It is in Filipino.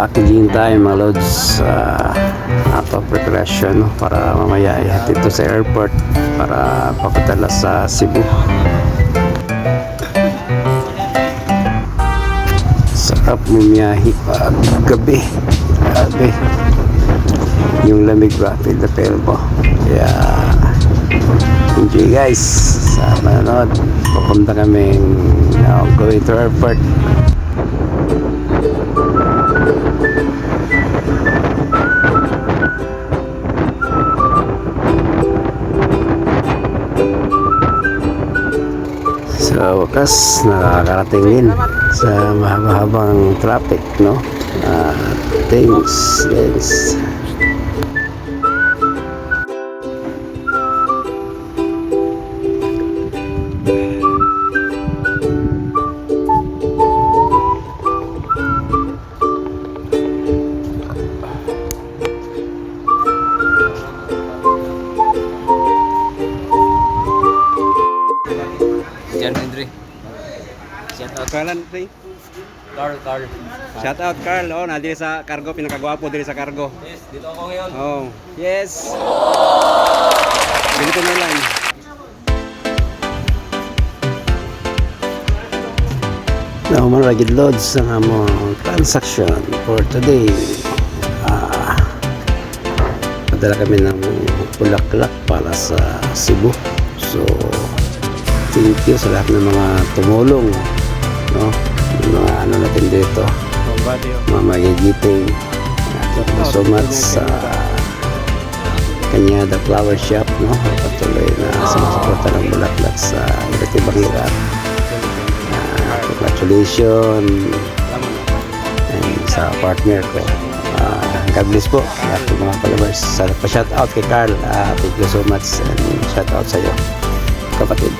packaging time mga lods, auto preparation, no? Para mamaya ihatid ito sa airport para papadala sa Cebu. Sarap mumiyahi pag gabi, grabe yung lamig ba, feel the feel po. Kaya enjoy guys sa manonood. Papunta kaming going to airport. Sa wakas nakakarating din sa mahaba-habang traffic, no? Thanks. Shout out Carlan, pre. Carl. Shout out Carl. Oh, na diri sa cargo, pinakagwapo diri sa cargo. Yes, dito ako ngayon. Oh, yes. Dito na lang. Now mga ragid loads ang among transaction for today. Padala kami ng bulaklak para sa Cebu. So thank you sa lahat ng mga tumulong, no? Yung mga ano natin dito, mga magigiting. Thank you so much sa kanya, the flower shop, no? Patuloy na sumusuporta ng bulaklak sa iba't ibang lugar. Congratulations and sa partner ko. God bless po lahat ng mga followers. Sa pa shout out kay Carl, thank you so much and shout out sa iyo kapatid.